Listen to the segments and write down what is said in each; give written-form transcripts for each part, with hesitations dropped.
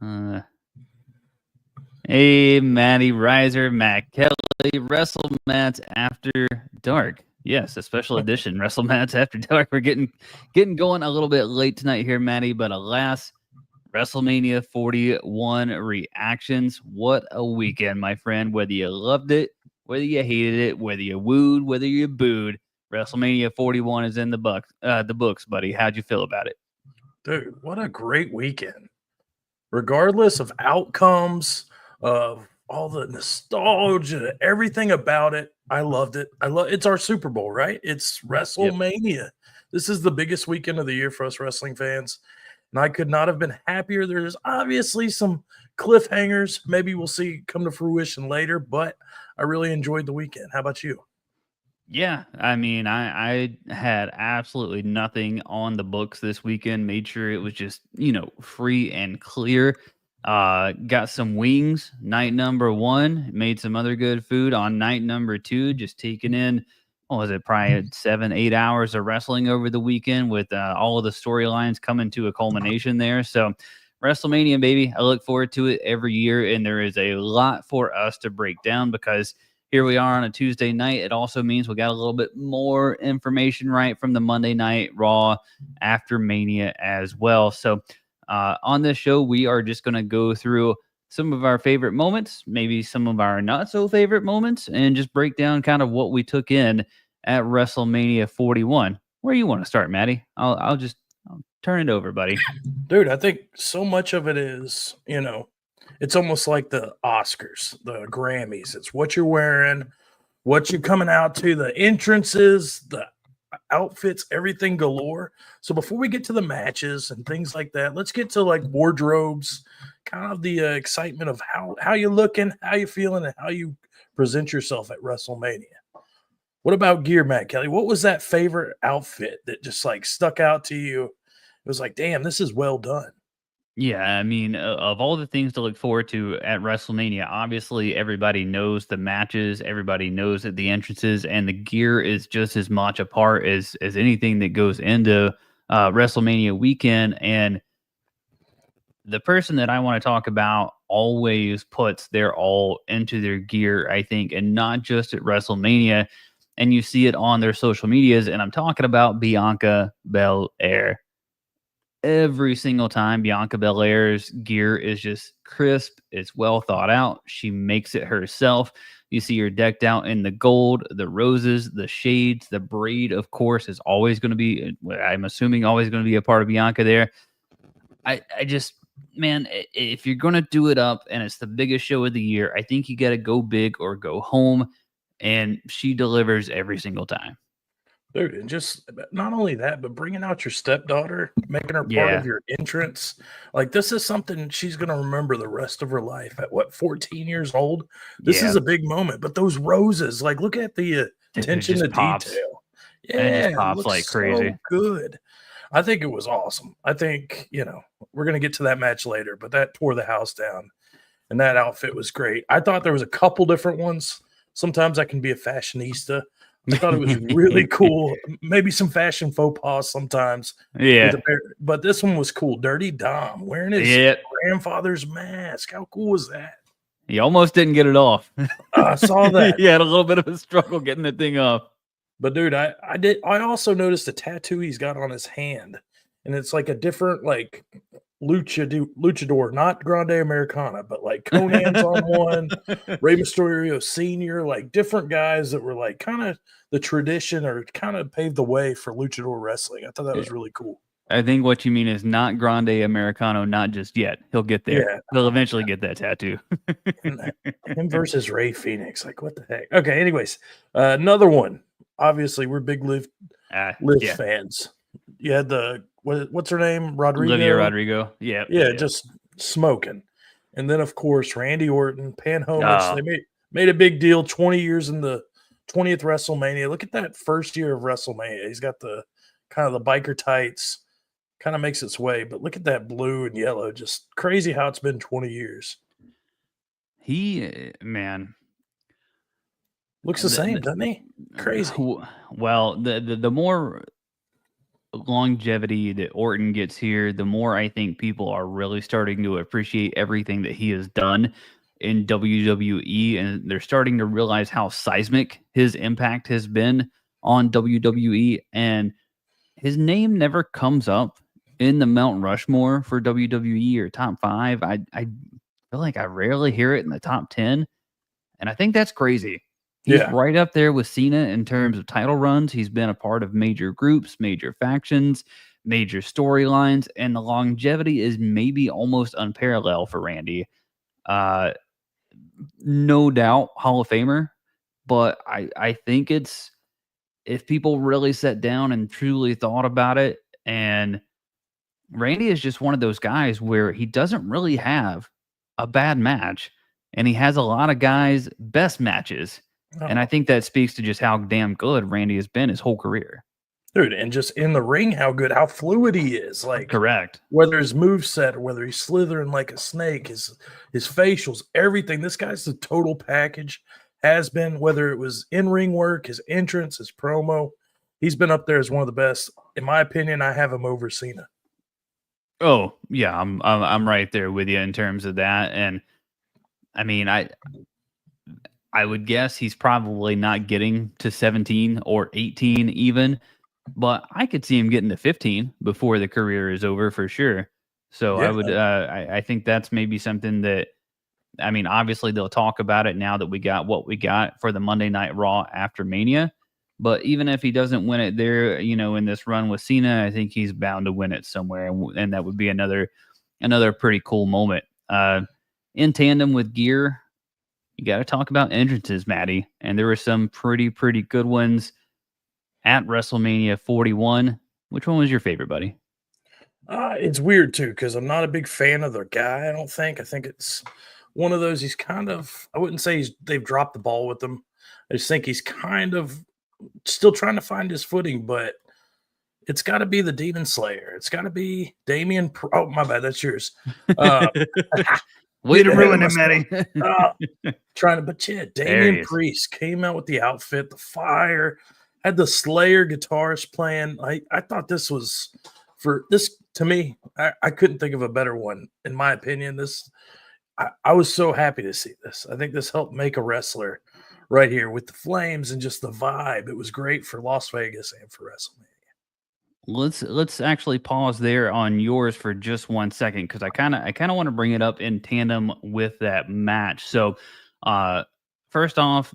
Uh, hey, Matty Riser, Matt Kelly, WrestleMats After Dark. Yes, a special edition, WrestleMats After Dark. We're getting going a little bit late tonight here, Matty, but alas, WrestleMania 41 reactions. What a weekend, my friend. Whether you loved it, whether you hated it, whether you wooed, whether you booed, WrestleMania 41 is in the books, buddy. How'd you feel about it? Dude, what a great weekend. Regardless of outcomes, of all the nostalgia, everything about it, I loved it. It's our Super Bowl, right? It's Yep. WrestleMania. This is the biggest weekend of the year for us wrestling fans. And I could not have been happier. There's obviously some cliffhangers. Maybe we'll see come to fruition later, but I really enjoyed the weekend. How about you? Yeah, I mean, I had absolutely nothing on the books this weekend. Made sure it was just free and clear. Got some wings night number one. Made some other good food on night number two. Just taking in, what was it, probably 7-8 hours of wrestling over the weekend with all of the storylines coming to a culmination there. So WrestleMania, baby, I look forward to it every year, and there is a lot for us to break down because here we are on a Tuesday night. It also means we got a little bit more information right from the Monday Night Raw after Mania as well. So on this show, we are just going to go through some of our favorite moments, maybe some of our not so favorite moments, and just break down kind of what we took in at WrestleMania 41. Where you want to start, Maddie? I'll turn it over, buddy. Dude, I think so much of it is, it's almost like the Oscars, the Grammys. It's what you're wearing, what you're coming out to, the entrances, the outfits, everything galore. So before we get to the matches and things like that, let's get to like wardrobes, kind of the excitement of how you looking, how you feeling, and how you present yourself at WrestleMania. What about gear, Matt Kelly? What was that favorite outfit that just like stuck out to you? It was like, damn, this is well done. Yeah, I mean, of all the things to look forward to at WrestleMania, obviously everybody knows the matches, everybody knows that the entrances and the gear is just as much a part as anything that goes into WrestleMania weekend. And the person that I want to talk about always puts their all into their gear, I think, and not just at WrestleMania. And you see it on their social medias. And I'm talking about Bianca Belair. Every single time Bianca Belair's gear is just crisp, it's well thought out. She makes it herself. You see her decked out in the gold, the roses, the shades, the braid, of course, is always going to be, I'm assuming, always going to be a part of Bianca there. I just, man, if you're going to do it up and it's the biggest show of the year, I think you got to go big or go home. And she delivers every single time. Dude, and just not only that, but bringing out your stepdaughter, making her part of Yeah. your entrance. Like, this is something she's going to remember the rest of her life. At what, 14 years old? This is Yeah. a big moment. But those roses, like, look at the Dude, it attention to just pops. detail. And it Yeah, just it pops like looks crazy. so good. I think it was awesome. I think, we're going to get to that match later, but that tore the house down. And that outfit was great. I thought there was a couple different ones. Sometimes I can be a fashionista. I thought it was really cool. Maybe some fashion faux pas sometimes with Yeah. a pair, but this one was cool. Dirty Dom wearing his Yeah. grandfather's mask. How cool was that? He almost didn't get it off. I saw that. He had a little bit of a struggle getting the thing off. But dude, I also noticed a tattoo he's got on his hand, and it's like a different like luchador, not Grande Americana, but like Conan's on one, Rey Mysterio Senior, like different guys that were like kind of the tradition or kind of paved the way for luchador wrestling. I thought that was really cool. I think what you mean is not Grande Americano, not just yet. He'll get there. Yeah, He'll eventually get that tattoo. and him versus Ray Phoenix, like what the heck? Okay, anyways, another one. Obviously, we're big Liv Yeah. fans. You had what's her name? Olivia Rodrigo. Rodrigo. Yeah. Yeah, just smoking. And then of course Randy Orton, Pan homage. Oh, They made a big deal. 20 years in the 20th WrestleMania. Look at that first year of WrestleMania. He's got the kind of the biker tights, kind of makes its way. But look at that blue and yellow. Just crazy how it's been 20 years. man. Looks the same, doesn't he? Crazy. Well, the more longevity that Orton gets here, the more I think people are really starting to appreciate everything that he has done in WWE, and they're starting to realize how seismic his impact has been on WWE. And his name never comes up in the Mount Rushmore for WWE or top five. I feel like I rarely hear it in the top 10. And I think that's crazy. He's Yeah. right up there with Cena in terms of title runs. He's been a part of major groups, major factions, major storylines, and the longevity is maybe almost unparalleled for Randy. Uh, no doubt Hall of Famer, but I think it's if people really sat down and truly thought about it, and Randy is just one of those guys where he doesn't really have a bad match, and he has a lot of guys' best matches. And I Oh, think that speaks to just how damn good Randy has been his whole career. dude, and just in the ring, how good, how fluid he is. Like Correct. whether his move set or whether he's slithering like a snake, his facials, everything. This guy's the total package. Has been, whether it was in ring work, his entrance, his promo. He's been up there as one of the best. In my opinion, I have him over Cena. Oh yeah, I'm right there with you in terms of that. And I mean, I would guess he's probably not getting to 17 or 18 even, but I could see him getting to 15 before the career is over for sure. So I Yeah. would, I think that's maybe something that, I mean, obviously they'll talk about it now that we got what we got for the Monday Night Raw after Mania. But even if he doesn't win it there, in this run with Cena, I think he's bound to win it somewhere, and that would be another pretty cool moment. In tandem with gear, you got to talk about entrances, Maddie, and there were some pretty good ones at WrestleMania 41. Which one was your favorite, buddy? It's weird too because I'm not a big fan of the guy. I don't think. I think it's one of those. He's kind of. I wouldn't say they've dropped the ball with him. I just think he's kind of still trying to find his footing. But it's got to be the Demon Slayer. It's got to be Damian. Oh my bad, that's yours. Uh, Way Get to ahead of ruin it, myself. Maddie. Uh, Trying to, but yeah, There he Damian is. Priest came out with the outfit, the fire, had the Slayer guitarist playing. I thought this was for this to me. I couldn't think of a better one in my opinion. I was so happy to see this. I think this helped make a wrestler right here with the flames and just the vibe. It was great for Las Vegas and for WrestleMania. Let's actually pause there on yours for just 1 second because I kind of want to bring it up in tandem with that match. So, uh, first off,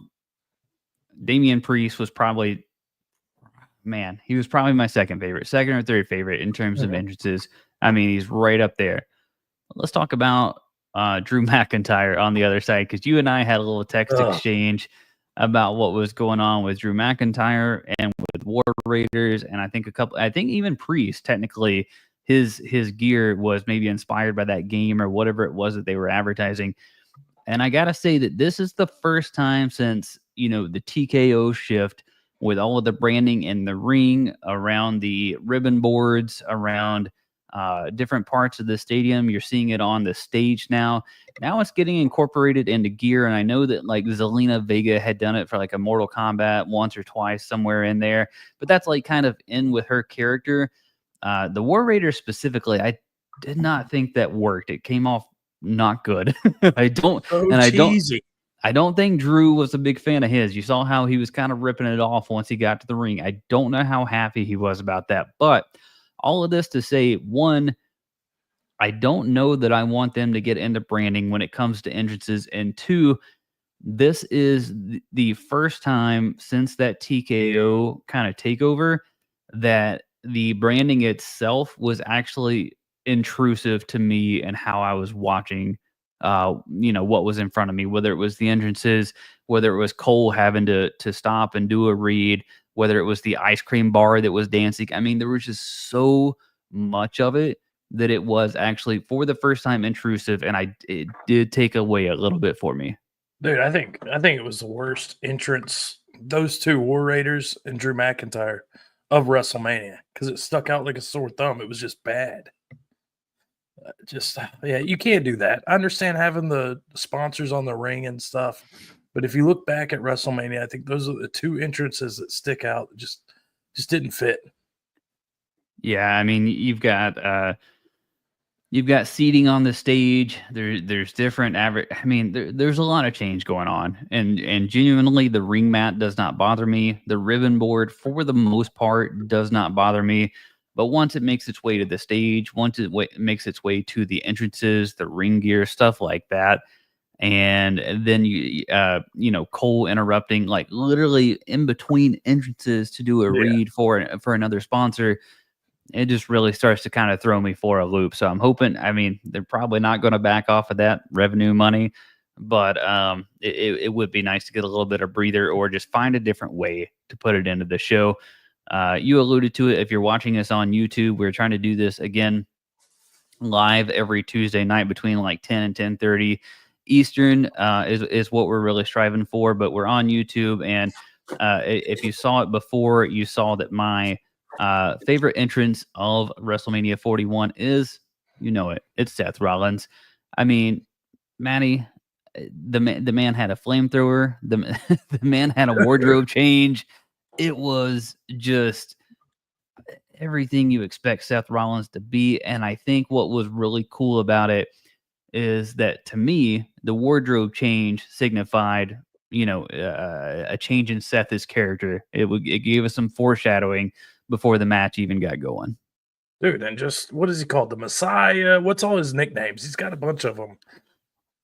Damian Priest was probably he was probably my second or third favorite in terms of Mhm. entrances. I mean, he's right up there. Let's talk about Drew McIntyre on the other side because you and I had a little text Ugh. exchange about what was going on with Drew McIntyre and with War Raiders, and I think even Priest technically his gear was maybe inspired by that game or whatever it was that they were advertising. And I gotta say that this is the first time since the TKO shift with all of the branding in the ring, around the ribbon boards, around different parts of the stadium. You're seeing it on the stage now. Now it's getting incorporated into gear, and I know that like Zelina Vega had done it for like a Mortal Kombat once or twice somewhere in there, but that's like kind of in with her character. The War Raiders specifically, I did not think that worked. It came off not good. I don't, So and I don't, cheesy. I don't think Drew was a big fan of his. You saw how he was kind of ripping it off once he got to the ring. I don't know how happy he was about that. But all of this to say, one, I don't know that I want them to get into branding when it comes to entrances. And two, this is the first time since that TKO kind of takeover that the branding itself was actually intrusive to me and how I was watching what was in front of me, whether it was the entrances, whether it was Cole having to stop and do a read, whether it was the ice cream bar that was dancing. I mean, there was just so much of it that it was actually for the first time intrusive, and it did take away a little bit for me. Dude, I think it was the worst entrance, those two War Raiders and Drew McIntyre of WrestleMania because it stuck out like a sore thumb. It was just bad. Just yeah, you can't do that. I understand having the sponsors on the ring and stuff, but if you look back at WrestleMania, I think those are the two entrances that stick out. That just didn't fit. Yeah, I mean, you've got seating on the stage. There's different average. I mean, there's a lot of change going on, and genuinely, the ring mat does not bother me. The ribbon board, for the most part, does not bother me. But once it makes its way to the stage, once makes its way to the entrances, the ring gear, stuff like that, and then Cole interrupting, like literally in between entrances to do a Yeah. read for another sponsor, it just really starts to kind of throw me for a loop. So I'm hoping, I mean, they're probably not going to back off of that revenue money, but it would be nice to get a little bit of breather or just find a different way to put it into the show. You alluded to it. If you're watching us on YouTube, we're trying to do this again live every Tuesday night between like 10 and 10:30 Eastern, is what we're really striving for. But we're on YouTube, and if you saw it before, you saw that my favorite entrance of WrestleMania 41 is, it's Seth Rollins. I mean, Manny, the man had a flamethrower. The man had a wardrobe change. It was just everything you expect Seth Rollins to be. And I think what was really cool about it is that, to me, the wardrobe change signified, a change in Seth's character. It gave us some foreshadowing before the match even got going. Dude, and just what is he called? The Messiah? What's all his nicknames? He's got a bunch of them.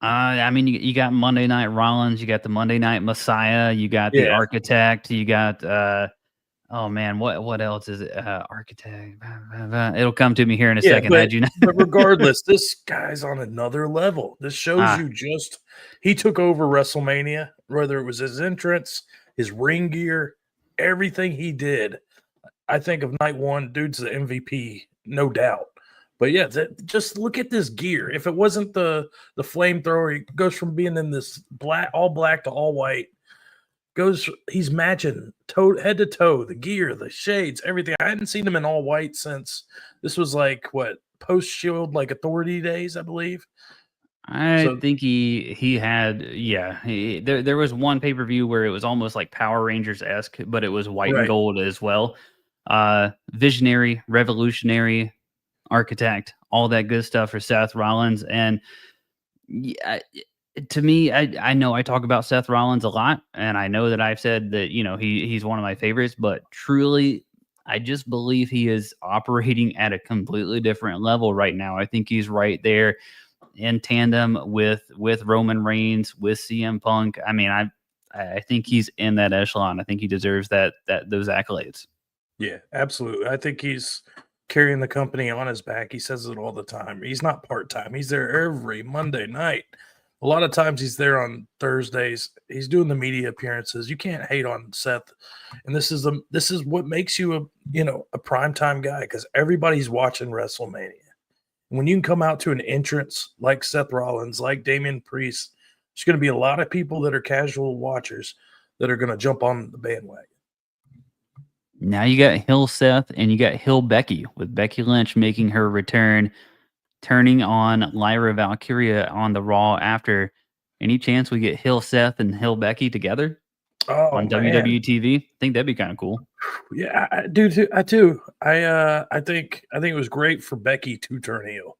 I mean, you got Monday Night Rollins, you got the Monday Night Messiah, you got the Yeah. Architect, you got oh man, what else is it? Architect. It'll come to me here in a Yeah, second. but Had you know? regardless, this guy's on another level. This shows Ah, you just he took over WrestleMania, whether it was his entrance, his ring gear, everything he did. I think of night one, dude's the MVP, no doubt. But yeah, just look at this gear. If it wasn't the flamethrower, he goes from being in this all black to all white. He's matching head to toe, the gear, the shades, everything. I hadn't seen him in all white since this was like what post Shield, like Authority days, I believe. I So think he had, yeah. There was one pay per view where it was almost like Power Rangers esque, but it was white and right, gold as well. Visionary, revolutionary, architect, all that good stuff for Seth Rollins. And yeah, to me, I know I talk about Seth Rollins a lot, and I know that I've said that he's one of my favorites, but truly, I just believe he is operating at a completely different level right now. I think he's right there in tandem with Roman Reigns, with CM Punk. I mean, I think he's in that echelon. I think he deserves those accolades. yeah, absolutely. I think he's carrying the company on his back. He says it all the time. He's not part time. He's there every Monday night. A lot of times he's there on Thursdays. He's doing the media appearances. You can't hate on Seth. And this is what makes you a primetime guy, because everybody's watching WrestleMania. When you can come out to an entrance like Seth Rollins, like Damian Priest, there's going to be a lot of people that are casual watchers that are going to jump on the bandwagon. Now you got Hill Seth and you got Hill Becky, with Becky Lynch making her return, turning on Lyra Valkyria on the Raw after. Any chance we get Hill Seth and Hill Becky together Oh on man, WWE TV? I think that'd be kind of cool. yeah, I do too. I too. I think it was great for Becky to turn heel,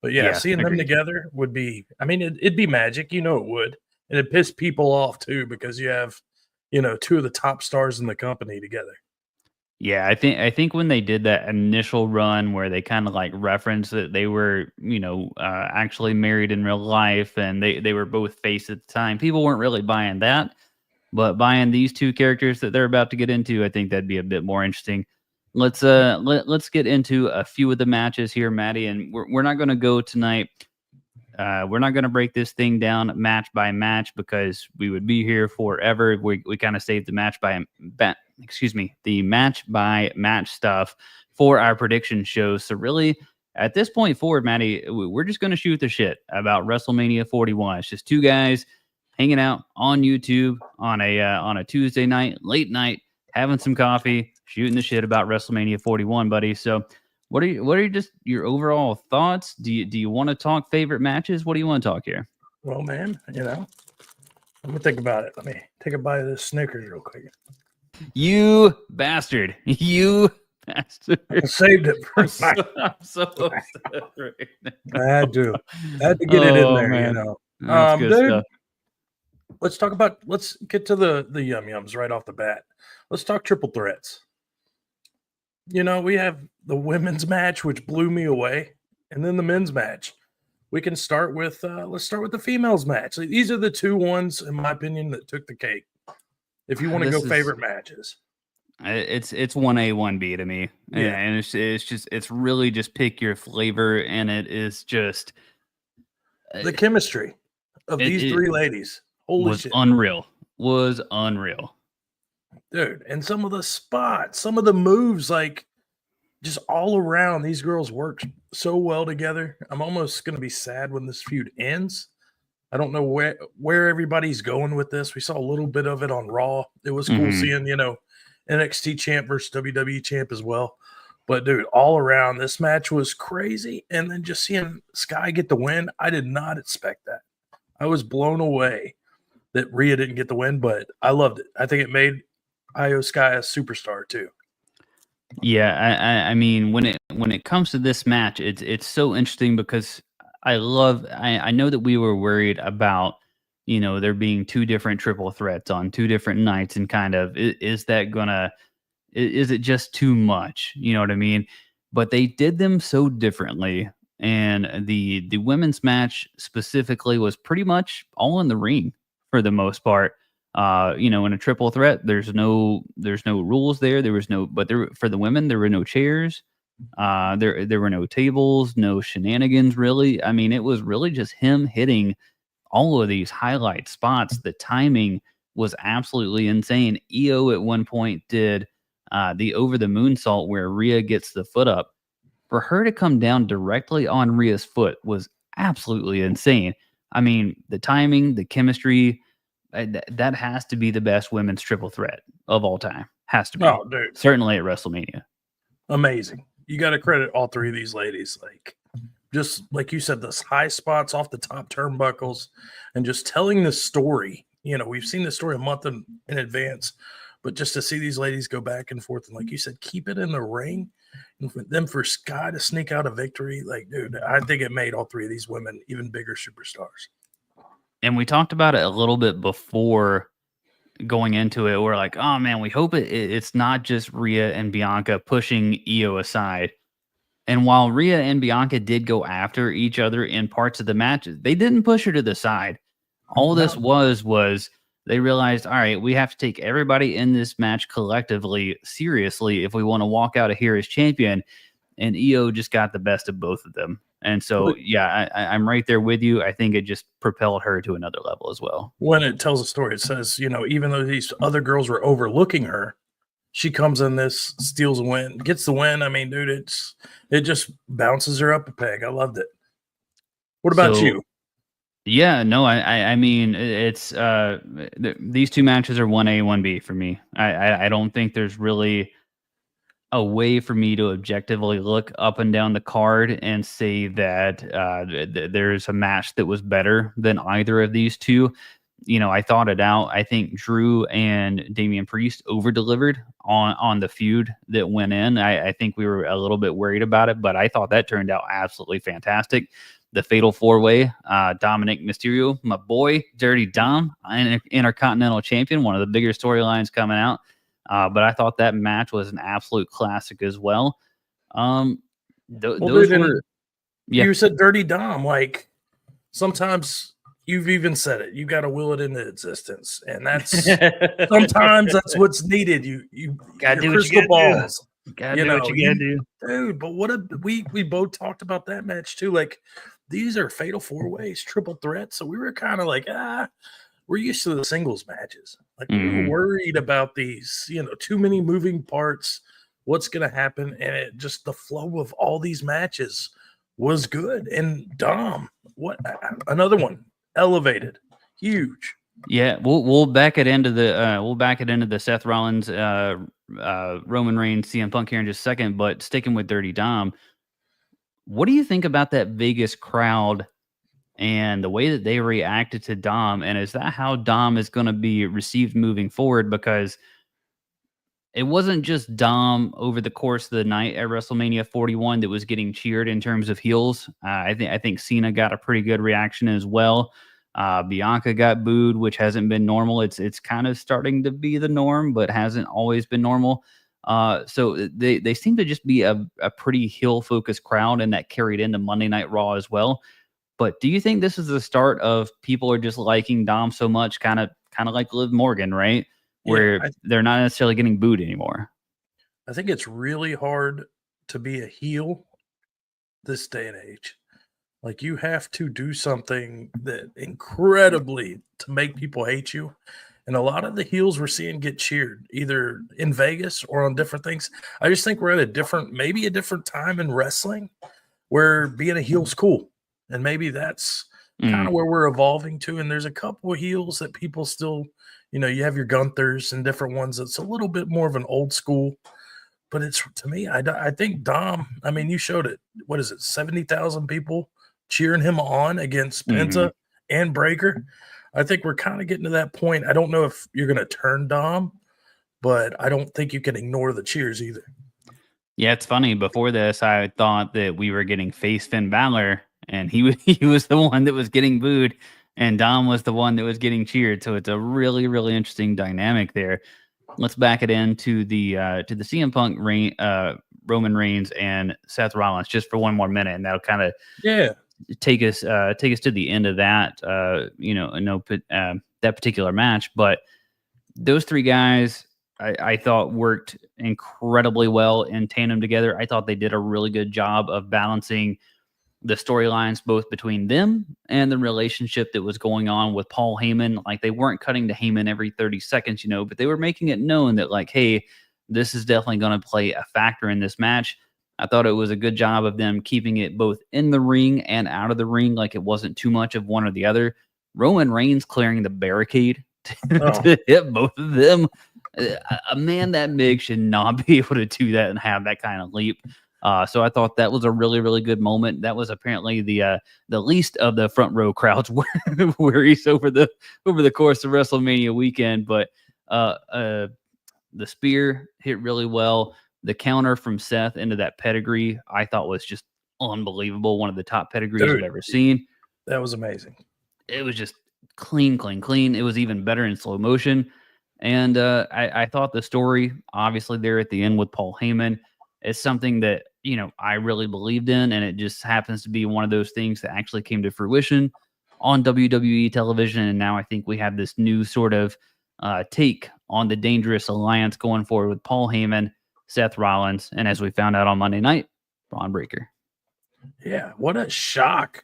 but yeah, Yeah, seeing them agreed. together would be. I mean, it'd be magic. You know, it would, and it piss people off too, because you have, two of the top stars in the company together. Yeah, I think when they did that initial run where they kind of like referenced that they were, actually married in real life, and they were both face at the time, people weren't really buying that. But buying these two characters that they're about to get into, I think that'd be a bit more interesting. Let's get into a few of the matches here, Maddie, and we're not going to go tonight. We're not going to break this thing down match by match because we would be here forever. We kind of saved the the match by match stuff for our prediction shows. So really, at this point forward, Maddie, we're just going to shoot the shit about WrestleMania 41. It's just two guys hanging out on YouTube on a Tuesday night, late night, having some coffee, shooting the shit about WrestleMania 41, buddy. So what are just your overall thoughts? Do you want to talk favorite matches? What do you want to talk here? Well, man, let me think about it. Let me take a bite of this Snickers real quick. You bastard. You bastard. I saved it for I'm so upset right now. I had to get it in Oh there, you man, know. that's good Dude, stuff. let's get to the yum yums right off the bat. Let's talk triple threats. You know, we have the women's match, which blew me away, and then the men's match. We can start with let's start with the females match. Like, these are the two ones, in my opinion, that took the cake. If you want to go This is favorite matches, it's 1A 1B to me, yeah, and it's just it's really just pick your flavor, and it is just the it chemistry of these it three ladies. Holy was shit, unreal, was unreal. dude! And some of the spots, some of the moves, like just all around, these girls work so well together. I'm almost gonna be sad when this feud ends. I don't know where everybody's going with this. We saw a little bit of it on Raw. It was cool Hmm. seeing, NXT champ versus WWE champ as well. But dude, all around this match was crazy. And then just seeing Sky get the win, I did not expect that. I was blown away that Rhea didn't get the win, but I loved it. I think it made Io Sky a superstar too. Yeah, I mean when it comes to this match, it's so interesting because I know that we were worried about there being two different triple threats on two different nights and kind of is that gonna is it just too much? You know what I mean? But they did them so differently, and the women's match specifically was pretty much all in the ring for the most part. In a triple threat, there's no rules there. There was no, but there for the women there were no chairs. There were no tables, no shenanigans. Really, I mean, it was really just him hitting all of these highlight spots. The timing was absolutely insane. EO at one point did the over the moonsault where Rhea gets the foot up. For her to come down directly on Rhea's foot was absolutely insane. I mean, the timing, the chemistry, that has to be the best women's triple threat of all time. Has to be. Oh, dude, Certainly at WrestleMania. amazing. You got to credit all three of these ladies. Like, just like you said, those high spots off the top turnbuckles and just telling the story. We've seen the story a month in advance, but just to see these ladies go back and forth and, like you said, keep it in the ring and for them for Sky to sneak out a victory, like, dude, I think it made all three of these women even bigger superstars. And we talked about it a little bit before going into it. We're like, oh man, we hope it's not just Rhea and Bianca pushing Io aside. And while Rhea and Bianca did go after each other in parts of the matches, they didn't push her to the side. All this No, was they realized, all right, we have to take everybody in this match collectively seriously if we want to walk out of here as champion. And EO just got the best of both of them. And so, yeah, I'm right there with you. I think it just propelled her to another level as well. when it tells a story, it says, even though these other girls were overlooking her, she comes in this, steals a win, gets the win. I mean, dude, it just bounces her up a peg. I loved it. What about So, you? yeah, no, I mean, it's these two matches are 1A, 1B for me. I don't think there's really a way for me to objectively look up and down the card and say that there's a match that was better than either of these two. I thought it out. I think Drew and Damian Priest over delivered on the feud that went in. I think we were a little bit worried about it, but I thought that turned out absolutely fantastic. The Fatal 4-Way, Dominic Mysterio, my boy, Dirty Dom, Intercontinental Champion, one of the bigger storylines coming out. But I thought that match was an absolute classic as well. Well, Those dude, and were, yeah. you said Dirty Dom. Like, sometimes you've even said it. You got to will it into existence, and sometimes that's what's needed. Gotta Your do what you crystal gotta do. balls. Gotta do what you gotta do. Dude. But we both talked about that match too. Like, these are fatal 4-ways, triple threats. So we were kind of like, we're used to the singles matches. Like, we were worried about these, too many moving parts. What's going to happen? And it just the flow of all these matches was good. And Dom, what another one elevated, huge. Yeah, we'll back it into the Seth Rollins, Roman Reigns, CM Punk here in just a second. But sticking with Dirty Dom, what do you think about that Vegas crowd and the way that they reacted to Dom? And is that how Dom is going to be received moving forward? Because it wasn't just Dom over the course of the night at WrestleMania 41 that was getting cheered in terms of heels. I think Cena got a pretty good reaction as well. Bianca got booed, which hasn't been normal. It's kind of starting to be the norm, but hasn't always been normal. So they seem to just be a pretty heel focused crowd, and that carried into Monday Night Raw as well. But do you think this is the start of people are just liking Dom so much, kind of like Liv Morgan, right? Yeah, Where they're not necessarily getting booed anymore. I think it's really hard to be a heel this day and age. Like you have to do something that incredibly to make people hate you. And a lot of the heels we're seeing get cheered either in Vegas or on different things. I just think we're at maybe a different time in wrestling where being a heel's cool. And maybe that's kind of Mm, where we're evolving to. And there's a couple of heels that people still, you have your Gunthers and different ones that's a little bit more of an old school. But it's to me, I think Dom, I mean, you showed it. What is it? 70,000 people cheering him on against mhm. Penta and Breaker. I think we're kind of getting to that point. I don't know if you're going to turn Dom, but I don't think you can ignore the cheers either. Yeah, it's funny. Before this, I thought that we were getting face Finn Balor, and he was the one that was getting booed, and Dom was the one that was getting cheered. So it's a really really interesting dynamic there. Let's back it into the CM Punk Roman Reigns and Seth Rollins just for one more minute, and that'll kind of Yeah, take us to the end of that that particular match. But those three guys I thought worked incredibly well in tandem together. I thought they did a really good job of balancing the storylines both between them and the relationship that was going on with Paul Heyman. Like they weren't cutting to Heyman every 30 seconds, but they were making it known that like, hey, this is definitely going to play a factor in this match. I thought it was a good job of them keeping it both in the ring and out of the ring. Like it wasn't too much of one or the other. Roman Reigns clearing the barricade oh, to hit both of them. A man that big should not be able to do that and have that kind of leap. So I thought that was a really, really good moment. That was apparently the least of the front row crowds worries over the course of WrestleMania weekend. But the spear hit really well. The counter from Seth into that pedigree I thought was just unbelievable. One of the top pedigrees I've dude, ever seen. that was amazing. It was just clean, clean, clean. It was even better in slow motion. And I thought the story, obviously, there at the end with Paul Heyman, is something that, I really believed in. And it just happens to be one of those things that actually came to fruition on WWE television. And now I think we have this new sort of take on the dangerous alliance going forward with Paul Heyman, Seth Rollins, and as we found out on Monday night, Braun Breaker. Yeah, what a shock.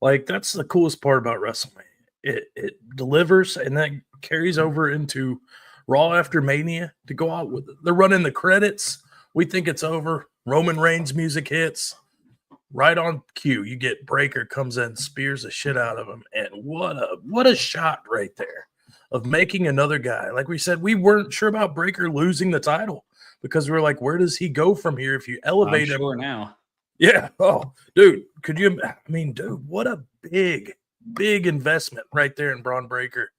Like that's the coolest part about WrestleMania. It delivers and then carries over into Raw after Mania to go out with they're running the credits. We think it's over. Roman Reigns music hits. Right on cue, you get Breaker comes in, spears the shit out of him. And what a shot right there of making another guy. Like we said, we weren't sure about Breaker losing the title because we were like, where does he go from here if you I'm elevate him? sure now. Yeah. Oh, dude, could you? I mean, dude, what a big investment right there in Braun Breaker,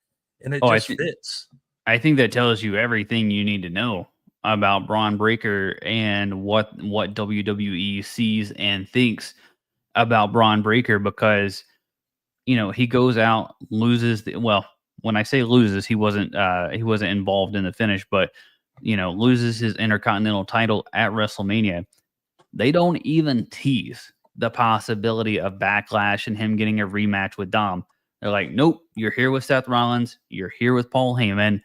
and it Oh, just fits. I think that tells you everything you need to know about Braun Breaker and what WWE sees and thinks about Braun Breaker because he goes out, loses when I say loses, he wasn't involved in the finish, but loses his Intercontinental title at WrestleMania. They don't even tease the possibility of backlash and him getting a rematch with Dom. They're like, nope, you're here with Seth Rollins, you're here with Paul Heyman,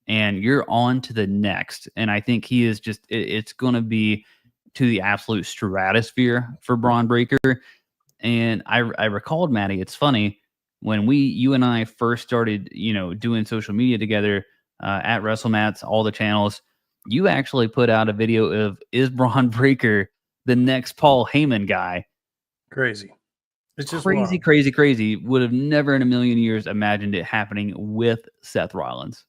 and you're on to the next. And I think he is it's going to be to the absolute stratosphere for Braun Breaker. And I recalled, Maddie, it's funny when you and I first started, doing social media together at WrestleMats, all the channels. You actually put out a video of is Braun Breaker the next Paul Heyman guy? Crazy. It's just Crazy, wild. crazy, crazy. Would have never in a million years imagined it happening with Seth Rollins.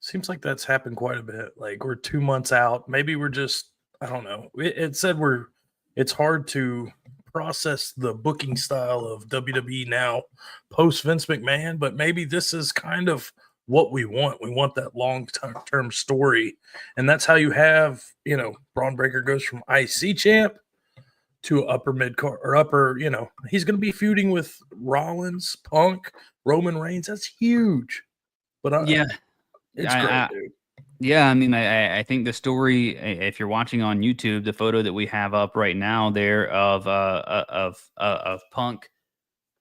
Seems like that's happened quite a bit. Like we're 2 months out. Maybe we're just I don't know. It said it's hard to process the booking style of WWE now post Vince McMahon, but maybe this is kind of what we want. We want that long-term story. And that's how you have, Braun Breaker goes from IC champ to upper mid card or upper, he's going to be feuding with Rollins, Punk, Roman Reigns. That's huge. But Yeah, it's great, I dude. yeah, I mean, I think the story, if you're watching on YouTube, the photo that we have up right now there of Punk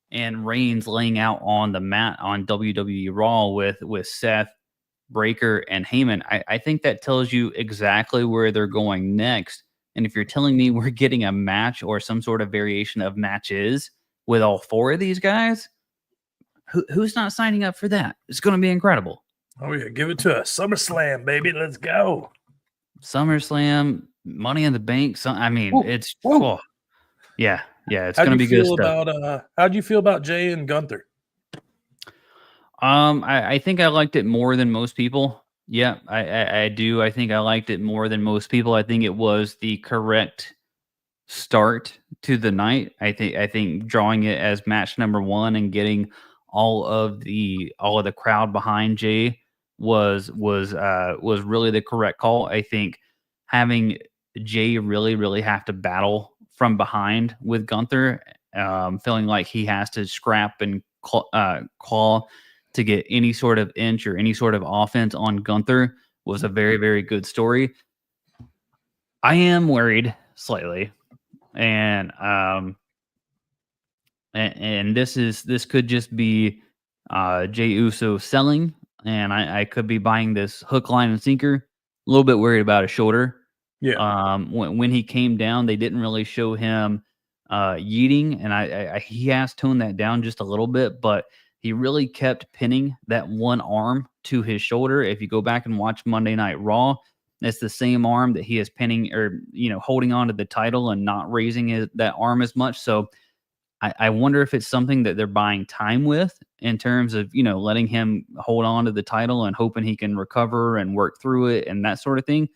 and Reigns laying out on the mat on WWE Raw with Seth, Breaker, and Heyman, I think that tells you exactly where they're going next. And if you're telling me we're getting a match or some sort of variation of matches with all four of these guys, who's not signing up for that? It's going to be incredible. Oh yeah, give it to us. SummerSlam, baby. Let's go. SummerSlam, Money in the Bank. I mean, Woo, it's woo. yeah, it's How'd going to you be good feel stuff. about how'd you feel about Jay and Gunther? I think I liked it more than most people. Yeah, I do. I think I liked it more than most people. I think it was the correct start to the night. I think drawing it as match number one and getting all of the crowd behind Jay was really the correct call. I think having Jay really have to battle from behind with Gunther, feeling like he has to scrap and claw to get any sort of inch or any sort of offense on Gunther was a very good story. I am worried slightly, and this could just be Jey Uso selling, and I could be buying this hook, line, and sinker. A little bit worried about his shoulder. Yeah. When he came down, they didn't really show him yeeting, and he has toned that down just a little bit, but he really kept pinning that one arm to his shoulder. If you go back and watch Monday Night Raw, it's the same arm that he is pinning or holding on to the title and not raising that arm as much. So I wonder if it's something that they're buying time with in terms of, letting him hold on to the title and hoping he can recover and work through it and that sort of thing.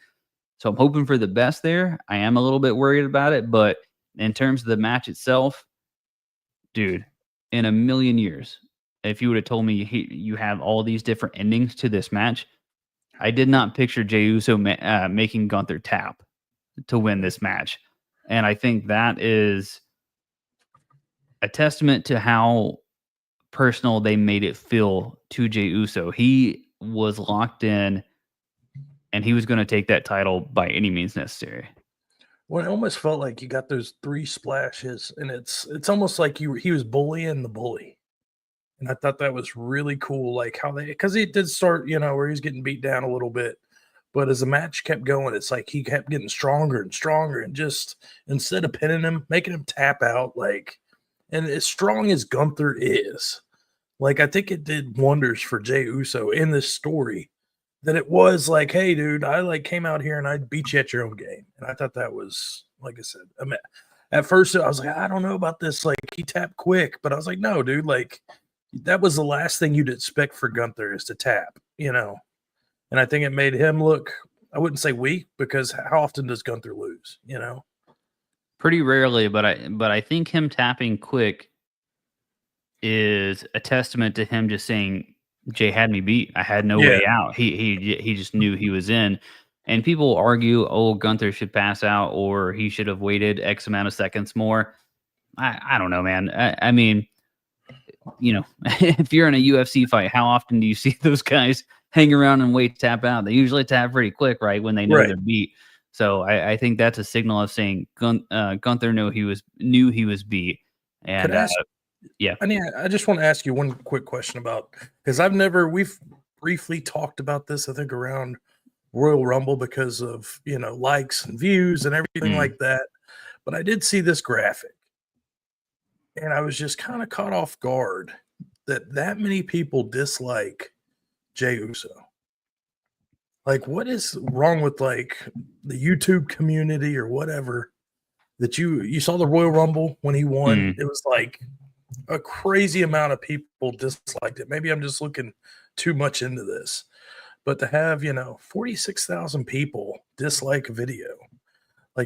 So I'm hoping for the best there. I am a little bit worried about it, but in terms of the match itself, dude, in a million years, if you would have told me you have all these different endings to this match, I did not picture Jey Uso making Gunther tap to win this match. And I think that is a testament to how personal they made it feel to Jey Uso. He was locked in, and he was going to take that title by any means necessary. Well, it almost felt like you got those 3 splashes, and it's almost like he was bullying the bully. And I thought that was really cool, like how because he did start, where he was getting beat down a little bit. But as the match kept going, it's like he kept getting stronger and stronger, and just instead of pinning him, making him tap out, and as strong as Gunther is, I think it did wonders for Jey Uso in this story. That it was like, hey, dude, I came out here and I beat you at your own game. And I thought that was, like I said, I mean, at first I was like, I don't know about this. Like, he tapped quick, but I was like, no, dude, that was the last thing you'd expect for Gunther is to tap, And I think it made him look, I wouldn't say weak, because how often does Gunther lose, Pretty rarely, but I think him tapping quick is a testament to him just saying, Jay had me beat. I had no Yeah. way out. He just knew he was in. And people argue, oh, Gunther should pass out or he should have waited X amount of seconds more. I don't know, man. I mean, if you're in a UFC fight, how often do you see those guys hang around and wait to tap out? They usually tap pretty quick, right, when they know they're beat. So I think that's a signal of saying Gunther knew he was beat. And yeah. I just want to ask you one quick question about, because we've briefly talked about this, I think, around Royal Rumble because of, likes and views and everything like that. But I did see this graphic and I was just kind of caught off guard that many people dislike Jey Uso. What is wrong with the YouTube community or whatever that you saw the Royal Rumble when he won? It was like a crazy amount of people disliked it. Maybe I'm just looking too much into this, but to have 46,000 people dislike a video,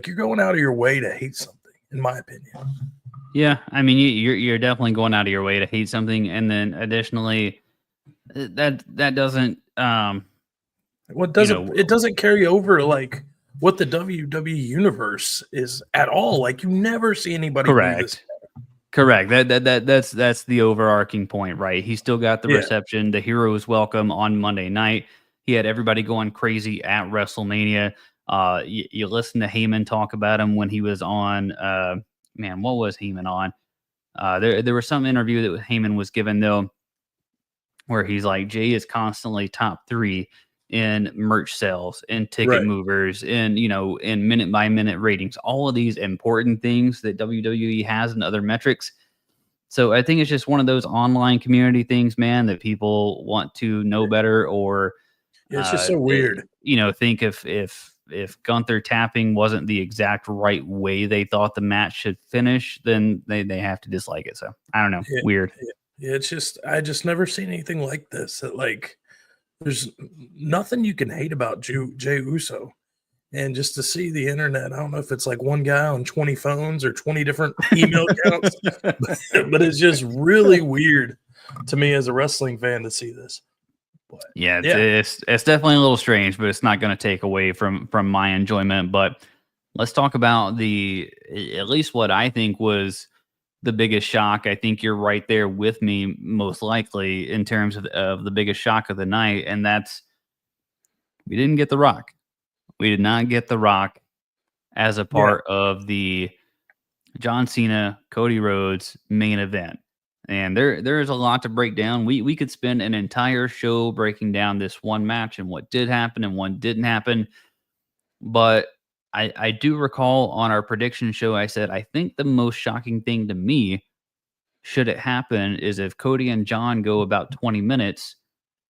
you're going out of your way to hate something, in my opinion. Yeah, I mean, you're definitely going out of your way to hate something, and then additionally, That doesn't What you doesn't know it doesn't carry over like what the WWE universe is at all. Like you never see anybody do this. correct. Correct. That's the overarching point, right? He still got the Yeah, reception. The hero is welcome on Monday night. He had everybody going crazy at WrestleMania. You listen to Heyman talk about him when he was on. Man, what was Heyman on? There was some interview that Heyman was given though, where he's like, Jay is constantly top three in merch sales, in ticket right. movers, in minute by minute ratings. All of these important things that WWE has and other metrics. So I think it's just one of those online community things, man, that people want to know better or, Yeah, it's just so weird. think if Gunther tapping wasn't the exact right way they thought the match should finish, then they have to dislike it. So I don't know, Yeah, weird. yeah, yeah, it's just I just never seen anything like this. That like there's nothing you can hate about Jay Uso. And just to see the internet, I don't know if it's like one guy on 20 phones or 20 different email accounts, but it's just really weird to me as a wrestling fan to see this. But Yeah, yeah, it's definitely a little strange, but it's not going to take away from my enjoyment. But let's talk about at least what I think was the biggest shock. I think you're right there with me, most likely, in terms of the biggest shock of the night, and that's we didn't get The Rock. We did not get The Rock as a yeah, part of the John Cena, Cody Rhodes main event. And there is a lot to break down. We could spend an entire show breaking down this one match and what did happen and what didn't happen. But I do recall on our prediction show, I said, I think the most shocking thing to me, should it happen, is if Cody and John go about 20 minutes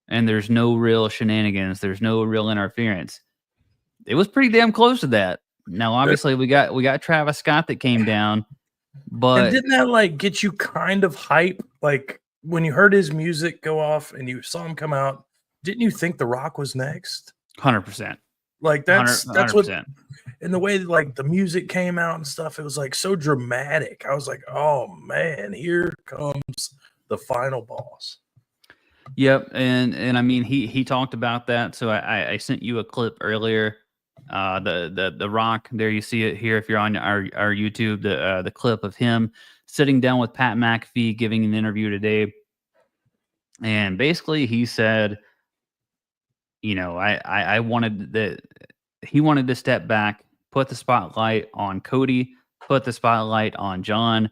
and there's no real shenanigans, there's no real interference. It was pretty damn close to that. Now, there- obviously, we got Travis Scott that came down, and but didn't that like get you kind of hype? Like when you heard his music go off and you saw him come out, didn't you think The Rock was next? 100%. Like 100 that's what, 100%. and the way that, like the music came out and stuff, it was like so dramatic. I was like, oh man, here comes the final boss. Yep, and I mean he talked about that. So I sent you a clip earlier. The Rock, there you see it here if you're on our YouTube, the clip of him sitting down with Pat McAfee giving an interview today, and basically he said, I wanted he wanted to step back, put the spotlight on Cody, put the spotlight on John.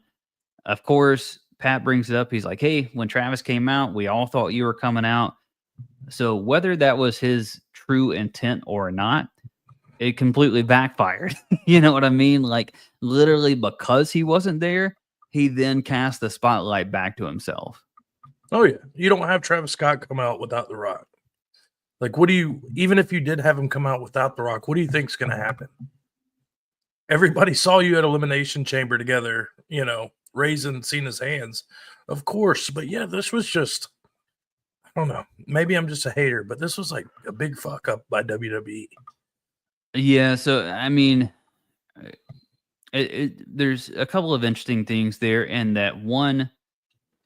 Of course, Pat brings it up. He's like, hey, when Travis came out, we all thought you were coming out. So whether that was his true intent or not, it completely backfired. You know what I mean? Like literally because he wasn't there, he then cast the spotlight back to himself. Oh yeah, you don't have Travis Scott come out without The Rock. Like, what do you? Even if you did have him come out without The Rock, what do you think's going to happen? Everybody saw you at Elimination Chamber together, raising Cena's hands, of course. But yeah, this was just, I don't know. Maybe I'm just a hater, but this was like a big fuck up by WWE. Yeah, so I mean, there's a couple of interesting things there, and that one,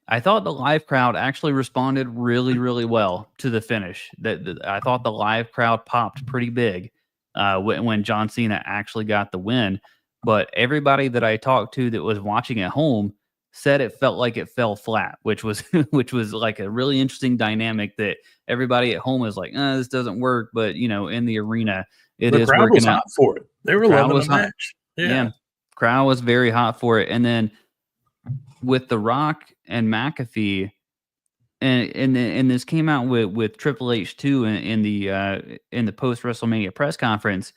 I thought the live crowd actually responded really, really well to the finish. I thought the live crowd popped pretty big when John Cena actually got the win. But everybody that I talked to that was watching at home said it felt like it fell flat, which was which was like a really interesting dynamic that everybody at home is like, this doesn't work, but in the arena it The is crowd was working out. hot for it. They were Crowd loving the was hot. match. Yeah. Yeah, crowd was very hot for it, and then with The Rock and McAfee, and this came out with Triple H too in the post WrestleMania press conference.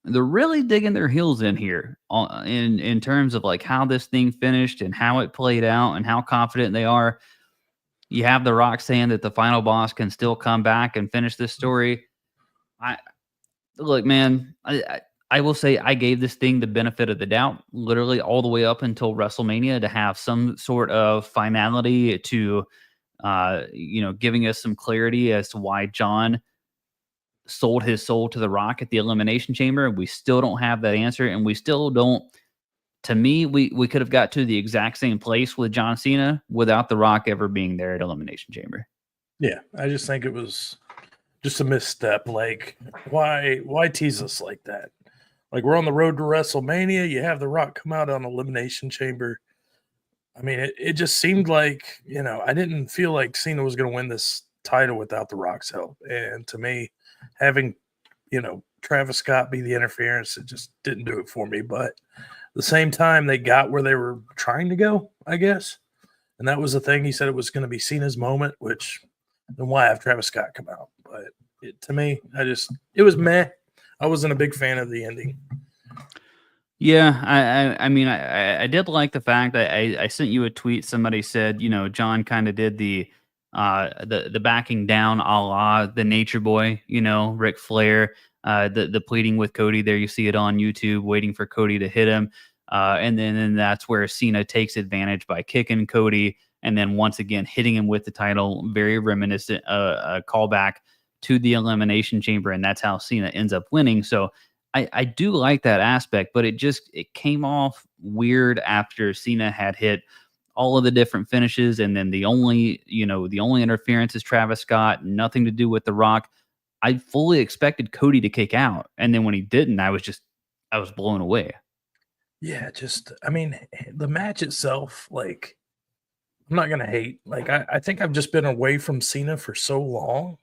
They're really digging their heels in here in terms of like how this thing finished and how it played out and how confident they are. You have The Rock saying that the final boss can still come back and finish this story. I Look, man, I will say I gave this thing the benefit of the doubt, literally all the way up until WrestleMania, to have some sort of finality to, giving us some clarity as to why John sold his soul to The Rock at the Elimination Chamber. We still don't have that answer, and we still don't. To me, we could have got to the exact same place with John Cena without The Rock ever being there at Elimination Chamber. Yeah, I just think it was just a misstep. Like, why tease us like that? Like, we're on the road to WrestleMania. You have The Rock come out on Elimination Chamber. I mean, it just seemed like, I didn't feel like Cena was going to win this title without The Rock's help. And to me, having, Travis Scott be the interference, it just didn't do it for me. But at the same time, they got where they were trying to go, I guess. And that was the thing. He said it was going to be Cena's moment, which then why have Travis Scott come out? But to me, it was meh. I wasn't a big fan of the ending. Yeah, I mean, I did like the fact that I sent you a tweet. Somebody said, John kind of did the backing down, a la the Nature Boy, Ric Flair, the pleading with Cody. There, you see it on YouTube, waiting for Cody to hit him, and then that's where Cena takes advantage by kicking Cody, and then once again hitting him with the title. Very reminiscent, a callback to the Elimination Chamber, and that's how Cena ends up winning. So I do like that aspect, but it came off weird after Cena had hit all of the different finishes, and then the only interference is Travis Scott, nothing to do with The Rock. I fully expected Cody to kick out, and then when he didn't, I was blown away. Yeah, I mean, the match itself, like, I'm not gonna hate. Like, I think I've just been away from Cena for so long.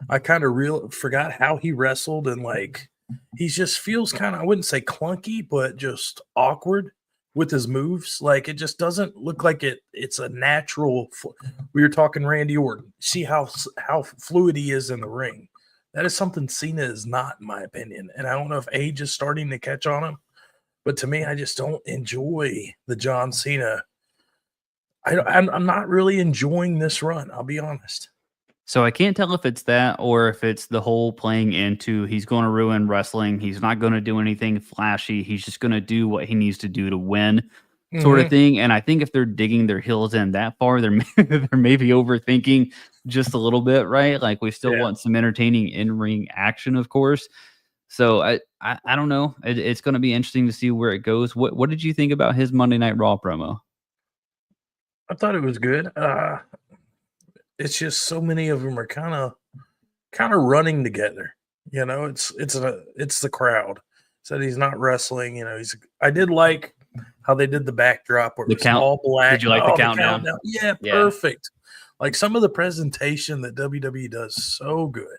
I kind of forgot how he wrestled, and like he just feels kind of, I wouldn't say clunky, but just awkward with his moves. Like, it just doesn't look like it's a natural. We were talking Randy Orton. See how fluid he is in the ring. That is something Cena is not, in my opinion. And I don't know if age is starting to catch on him, but to me, I just don't enjoy the John Cena. I'm not really enjoying this run. I'll be honest. So I can't tell if it's that or if it's the whole playing into he's going to ruin wrestling. He's not going to do anything flashy. He's just going to do what he needs to do to win, sort of Hmm. thing. And I think if they're digging their heels in that far, they're maybe overthinking just a little bit, right? Like we still Yeah. want some entertaining in ring action, of course. So I don't know. It's going to be interesting to see where it goes. What did you think about his Monday Night Raw promo? I thought it was good. It's just so many of them are kind of running together. It's the crowd. Said he's not wrestling. I did like how they did the backdrop where it The was count? all black. Did you like the Oh, the countdown? countdown. Yeah, Yeah. perfect. Like some of the presentation that WWE does so good.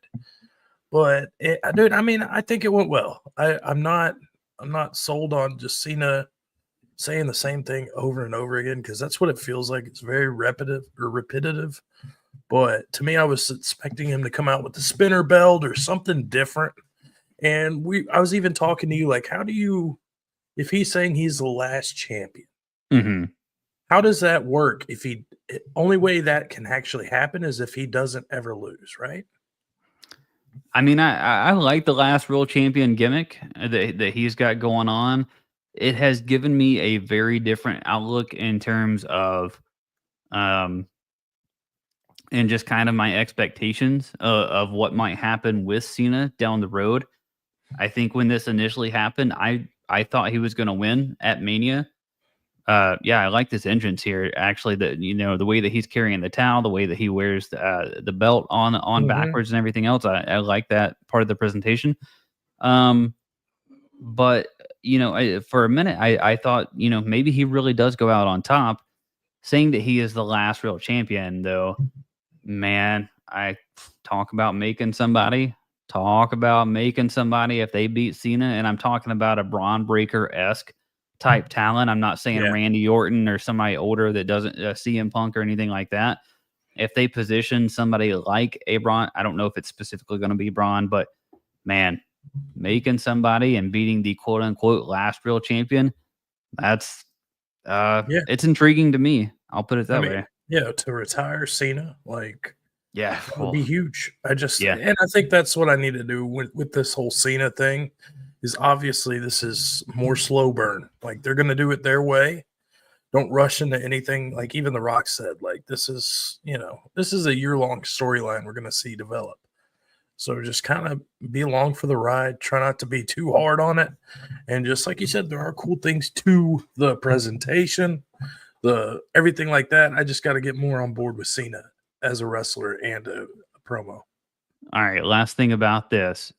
But dude, I mean, I think it went well. I'm not sold on just Cena saying the same thing over and over again because that's what it feels like. It's very repetitive. But to me, I was expecting him to come out with the spinner belt or something different. And I was even talking to you like, if he's saying he's the last champion, Hmm. how does that work? Only way that can actually happen is if he doesn't ever lose, right? I mean, I like the last real champion gimmick that he's got going on. It has given me a very different outlook in terms of, um, and just kind of my expectations of what might happen with Cena down the road. I think when this initially happened, I thought he was going to win at Mania. Yeah, I like this entrance here. Actually, the way that he's carrying the towel, the way that he wears the belt on Hmm. backwards and everything else, I like that part of the presentation. Um, but for a minute, I thought maybe he really does go out on top, saying that he is the last real champion. Though, man, I talk about making somebody if they beat Cena, and I'm talking about a Braun Breaker esque type talent. I'm not saying Yeah. Randy Orton or somebody older that doesn't CM Punk or anything like that. If they position somebody like a Braun, I don't know if it's specifically going to be Braun, but man, making somebody and beating the quote unquote last real champion, that's Yeah. it's intriguing to me. I'll put it I that mean, way. yeah, to retire Cena, like Yeah. that would Oh, be huge. yeah. And I think that's what I need to do with this whole Cena thing is obviously this is more slow burn. Like they're going to do it their way. Don't rush into anything. Like even The Rock said, like this is a year-long storyline we're going to see develop. So just kind of be along for the ride. Try not to be too hard on it. And just like you said, there are cool things to the presentation, the everything like that. I just got to get more on board with Cena. as a wrestler and a promo. All right, last thing about this.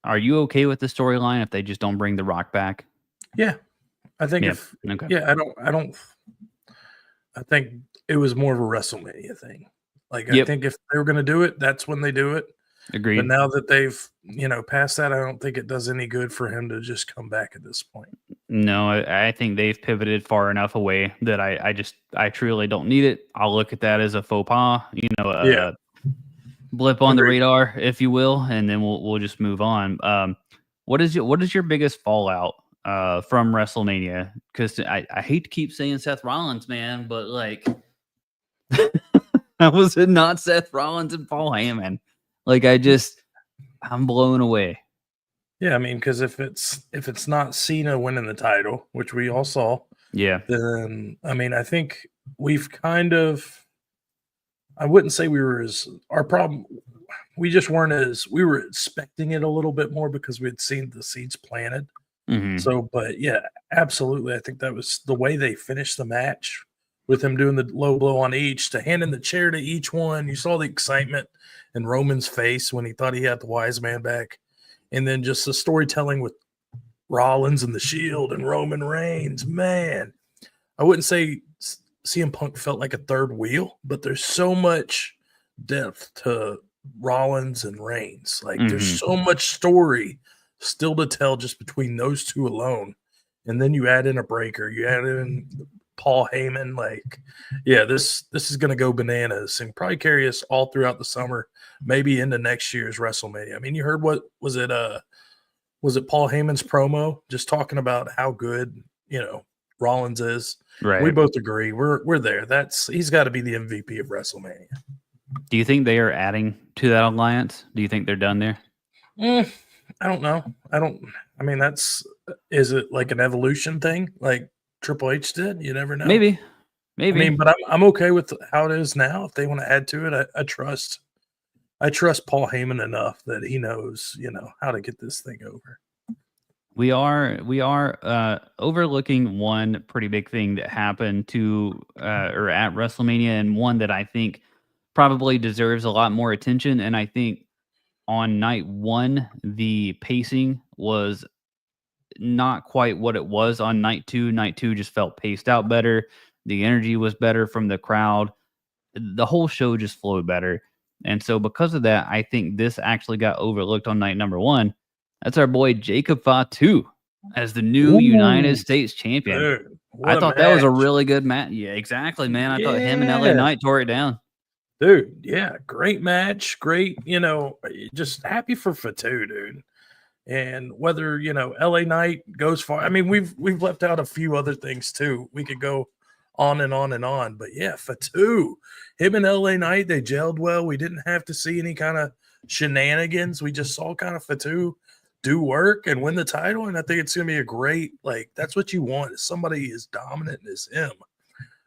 Are you okay with the storyline if they just don't bring The Rock back? Yeah, I think Yeah. if Okay. yeah, I think it was more of a WrestleMania thing. Like I Yep. think if they were going to do it, that's when they do it. But Agreed. now that they've passed that, I don't think it does any good for him to just come back at this point. No, I think they've pivoted far enough away that I truly don't need it. I'll look at that as a faux pas, Yeah, a blip on the agreed. radar, if you will, and then we'll just move on. What is your biggest fallout from WrestleMania? Because I hate to keep saying Seth Rollins, man, but like, was it not Seth Rollins and Paul Heyman? Like, I'm blown away. Yeah, I mean, because if it's not Cena winning the title, which we all saw, Yeah. then I mean, I think we've kind of. I wouldn't say we were as our problem. We just weren't as we were expecting it a little bit more because we had seen the seeds planted. Hmm. So, but yeah, absolutely. I think that was the way they finished the match with him doing the low blow on each, to handing the chair to each one. You saw the excitement in Roman's face when he thought he had the wise man back. And then just the storytelling with Rollins and the Shield and Roman Reigns. Man, I wouldn't say CM Punk felt like a third wheel, but there's so much depth to Rollins and Reigns. Like there's Hmm. so much story still to tell just between those two alone. And then you add in a breaker, you add in Paul Heyman. Like, yeah, this is gonna go bananas and probably carry us all throughout the summer, maybe into next year's WrestleMania. I mean, you heard what was it? Was it Paul Heyman's promo just talking about how good Rollins is? We Right. both agree. We're there. He's got to be the MVP of WrestleMania. Do you think they are adding to that alliance? Do you think they're done there? Mm, I don't know. I don't. I mean, is it like an evolution thing, like Triple H did? You never know. Maybe. I mean, Maybe. but I'm okay with how it is now. If they want to add to it, I trust. I trust Paul Heyman enough that he knows, how to get this thing over. We are overlooking one pretty big thing that happened to or at WrestleMania, and one that I think probably deserves a lot more attention. And I think on night one, the pacing was not quite what it was on night two. Night two just felt paced out better. The energy was better from the crowd. The whole show just flowed better. And so because of that, I think this actually got overlooked on night number one. That's our boy Jacob Fatu as the new United Ooh, States champion. dude, I what a thought that was a match! really good match. Yeah, exactly, man. I thought him and LA Yeah, Knight tore it down. dude. Yeah, great match. Great, just happy for Fatu, dude. And whether LA Knight goes far, I mean, we've left out a few other things too. We could go on and on and on, but yeah, Fatu, him and LA Knight, they gelled well. We didn't have to see any kind of shenanigans. We just saw kind of Fatu do work and win the title, and I think it's gonna be a great, like, that's what you want. Somebody as dominant as him.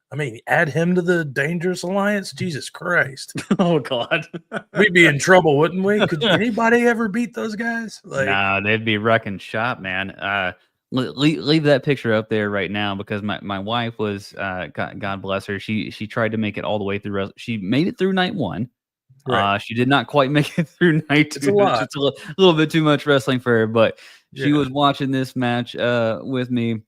I mean, add him to the Dangerous Alliance. Jesus Christ, Oh God. we'd be in trouble, wouldn't we? Could anybody ever beat those guys? Like, Nah, they'd be wrecking shop, man. Leave that picture up there right now because my wife was God bless her. She tried to make it all the way through. She made it through night one. right? She did not quite make it through night It's a two. It's lot. just a little bit too much wrestling for her, but she Yeah. was watching this match with me,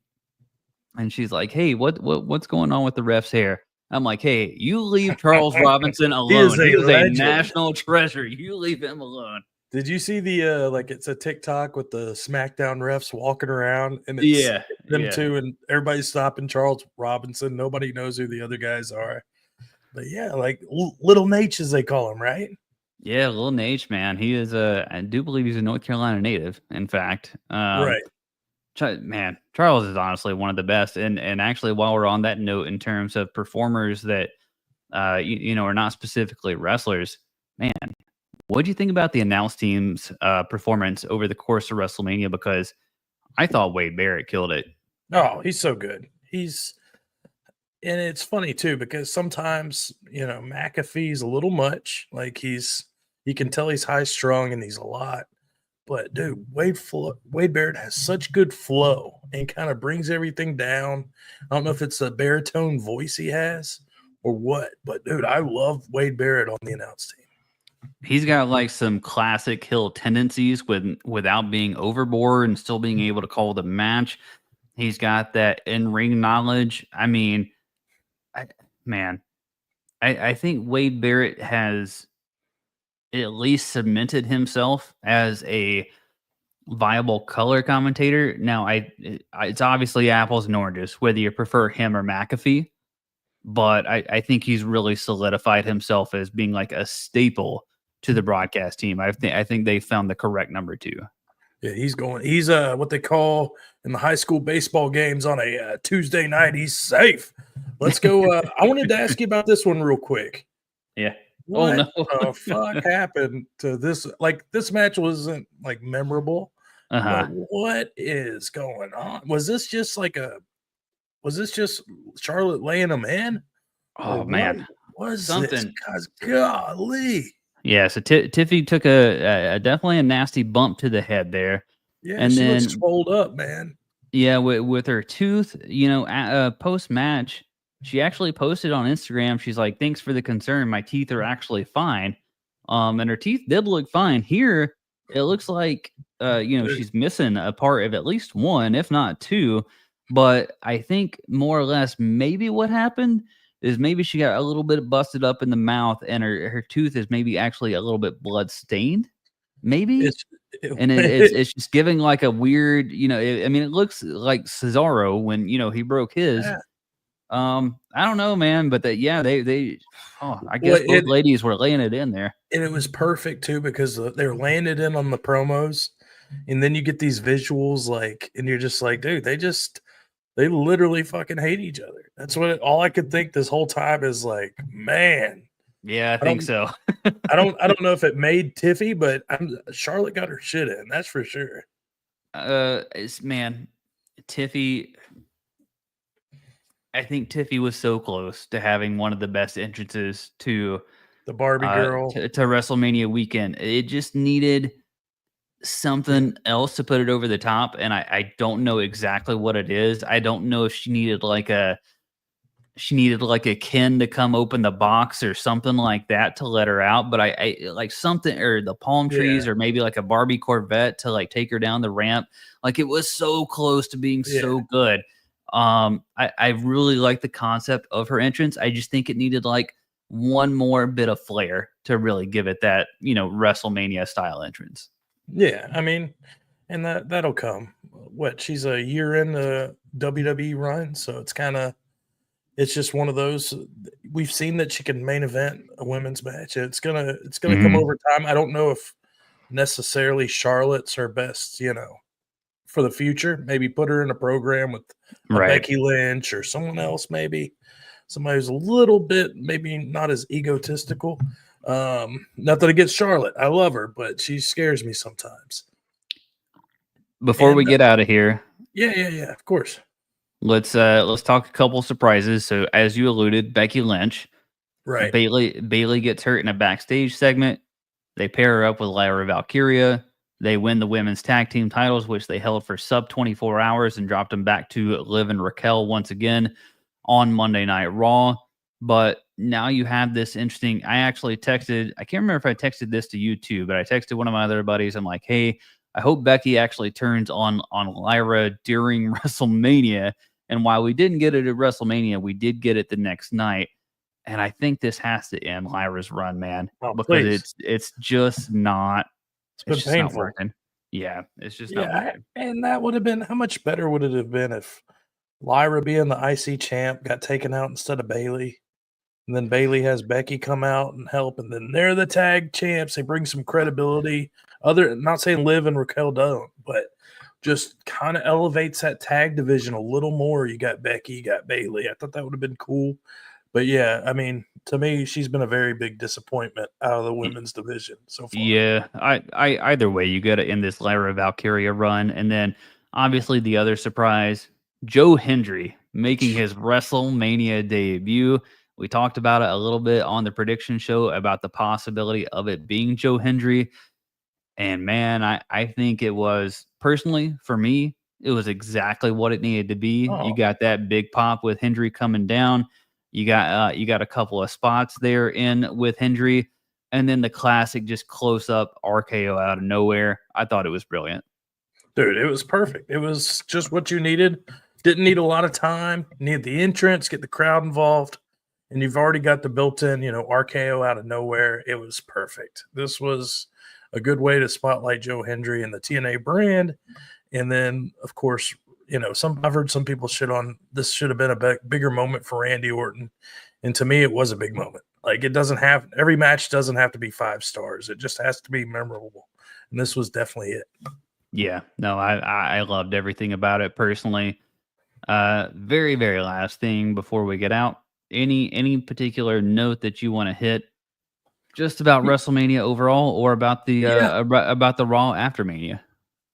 and she's like, "Hey, what's going on with the ref's hair?" I'm like, "Hey, you leave Charles Robinson He is alone. a He is a legend. national treasure. You leave him alone." Did you see the like it's a TikTok with the SmackDown refs walking around and it's Yeah, them yeah. two and everybody's stopping Charles Robinson. Nobody knows who the other guys are. But yeah, like little Nate as they call him, right? Yeah, Lil Nate, man. He is I do believe he's a North Carolina native, in fact. Right. Man, Charles is honestly one of the best. And actually, while we're on that note, in terms of performers that are not specifically wrestlers, man, what do you think about the announce team's performance over the course of WrestleMania? Because I thought Wade Barrett killed it. Oh, he's so good. And it's funny too because sometimes McAfee's a little much. Like you can tell he's high strung and he's a lot. But dude, Wade Barrett has such good flow and kind of brings everything down. I don't know if it's the baritone voice he has, or what. But dude, I love Wade Barrett on the announce team. He's got like some classic Hill tendencies without being overboard and still being able to call the match. He's got that in-ring knowledge. I mean, I, man, I think Wade Barrett has at least cemented himself as a viable color commentator. Now, it's obviously apples and oranges, whether you prefer him or McAfee, but I think he's really solidified himself as being like a staple to the broadcast team. I think they found the correct number two. Yeah, he's going. He's what they call in the high school baseball games on a Tuesday night. He's safe. Let's go. I wanted to ask you about this one real quick. Yeah. Oh What no. the fuck happened to this? Like this match wasn't like memorable, but Uh-huh. what is going on? Was this just Charlotte laying them in, or Oh what man. was this? Something. Cause golly, Yeah, so Tiffy took a definitely a nasty bump to the head there. yeah, And she looks then swolled up, man. yeah, with her tooth, post match, she actually posted on Instagram. She's like, "Thanks for the concern. My teeth are actually fine." And her teeth did look fine. Here, it looks like she's missing a part of at least one, if not two. But I think more or less maybe what happened is maybe she got a little bit busted up in the mouth, and her tooth is maybe actually a little bit blood stained. Maybe It's and it's just giving like a weird, I mean, it looks like Cesaro when, he broke his. yeah. I don't know, man, but that yeah, I Well, guess both ladies were laying it in there. and it was perfect too because they're laying it in on the promos, and then you get these visuals like, and you're just like, dude, they literally fucking hate each other. That's all I could think this whole time is like, man, Yeah, I I think don't, so. I don't know if it made Tiffy, but Charlotte got her shit in. That's for sure. Man, Tiffy. I think Tiffy was so close to having one of the best entrances The Barbie girl. to WrestleMania weekend. It just needed something else to put it over the top, and I don't know exactly what it is. I don't know if she needed like a Ken to come open the box or something like that to let her out, but I like something, or the palm Yeah, trees, or maybe like a Barbie Corvette to like take her down the ramp. Like it was so close to being yeah, so good. I really like the concept of her entrance. I just think it needed like one more bit of flair to really give it that, WrestleMania style entrance. yeah. I mean, and that'll come. What, she's a year in the WWE run, so it's just one of those. We've seen that she can main event a women's match. It's gonna come Mhm. over time. I don't know if necessarily Charlotte's her best, for the future. Maybe put her in a program with a Right. Becky Lynch or someone else, maybe somebody who's a little bit maybe not as egotistical. Nothing against Charlotte. I love her, but she scares me sometimes. Before we And get out of here, yeah, yeah, yeah, of course. let's talk a couple surprises. So as you alluded, Becky Lynch, Right. Bailey gets hurt in a backstage segment. They pair her up with Lyra Valkyria. They win the women's tag team titles, which they held for sub 24 hours and dropped them back to Liv and Raquel once again on Monday Night Raw. But now you have this interesting. I actually texted, I can't remember if I texted this to you too, but I texted one of my other buddies. I'm like, hey, I hope Becky actually turns on Lyra during WrestleMania. And while we didn't get it at WrestleMania, we did get it the next night. And I think this has to end Lyra's run, man, Oh, because please. It's it's been just not painful. working. Yeah, it's just not Yeah, working. and that would have been, how much better would it have been if Lyra being the IC champ got taken out instead of Bailey? And then Bailey has Becky come out and help, and then they're the tag champs. They bring some credibility. Not saying Liv and Raquel don't, but just kind of elevates that tag division a little more. You got Becky, you got Bailey. I thought that would have been cool. But yeah, I mean, to me, she's been a very big disappointment out of the Y- women's division so far. Yeah, I either way, you got to end this Lyra Valkyria run, and then obviously the other surprise, Joe Hendry making his WrestleMania debut. We talked about it a little bit on the prediction show about the possibility of it being Joe Hendry. And man, I think it was personally for me, it was exactly what it needed to be. You Oh, got that big pop with Hendry coming down. You got a couple of spots there in with Hendry, and then the classic just close up RKO out of nowhere. I thought it was brilliant. Dude, it was perfect. It was just what you needed. Didn't need a lot of time. Need the entrance, get the crowd involved, and you've already got the built-in, RKO out of nowhere. It was perfect. This was a good way to spotlight Joe Hendry and the TNA brand. And then, of course, I've heard some people shit on this. Should have been a bigger moment for Randy Orton, and to me, it was a big moment. Like, it doesn't have every match doesn't have to be 5 stars. It just has to be memorable, and this was definitely it. Yeah, no, I loved everything about it personally. Very, very last thing before we get out. Any particular note that you want to hit just about WrestleMania overall, or about the Yeah, about the Raw after Mania?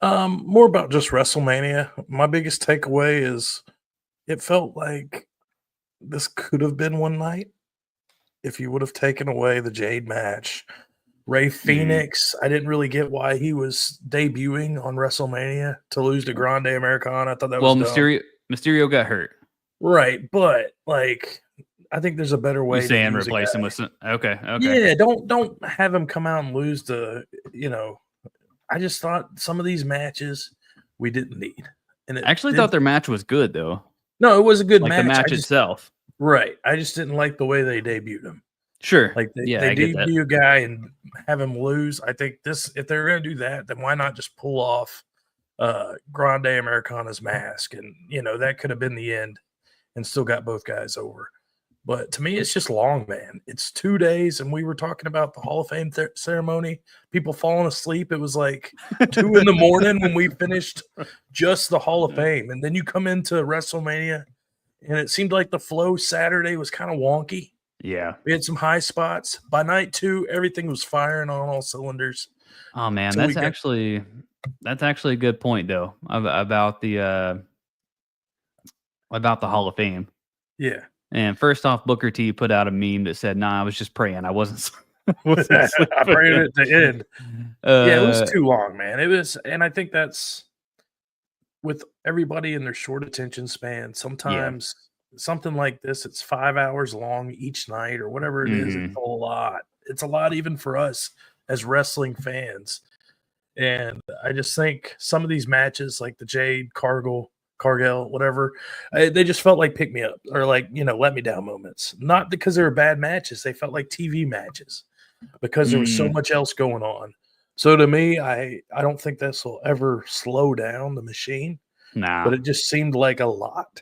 more about just WrestleMania. My biggest takeaway is it felt like this could have been one night if you would have taken away the Jade match. Ray Mhm. Phoenix, I didn't really get why he was debuting on WrestleMania to lose to Grande Americana. I thought that was Well, dumb. Mysterio got hurt. Right, but like, I think there's a better You way to saying use a replace him guy. with some? Okay, okay. Yeah, don't have him come out and lose to, you know. I just thought some of these matches we didn't need, and I it actually did. thought their match was good though, No, it was a good like the match. match itself. I just didn't like the way they debuted him. Sure. Like Yeah, they I get that. debut a guy and have him lose. I think this if they're gonna do that, then why not just pull off Grande Americana's mask? And that could have been the end and still got both guys over. But to me, it's just long, man. It's 2 days, and we were talking about the Hall of Fame ceremony. People falling asleep. It was like 2 in the morning when we finished just the Hall of Fame, and then you come into WrestleMania, and it seemed like the flow Saturday was kind of wonky. Yeah. We had some high spots. By night 2, everything was firing on all cylinders Oh man, till we got that's actually a good point though, about the Hall of Fame. yeah. And first off, Booker T put out a meme that said, "Nah, I was just praying. I wasn't wasn't I prayed sleeping." at the end. Yeah, it was Uh, too long, man. It was, and I think that's with everybody in their short attention span. yeah. Sometimes something like this, it's 5 hours long each night or whatever it is. It's Mhm. a lot. It's a lot even for us as wrestling fans. And I just think some of these matches, like the Jade, Cargill, whatever, they just felt like pick me up or like, let me down moments. Not because they were bad matches. They felt like TV matches because there was so Mm, much else going on. So to me, I don't think this will ever slow down the machine, nah. but it just seemed like a lot.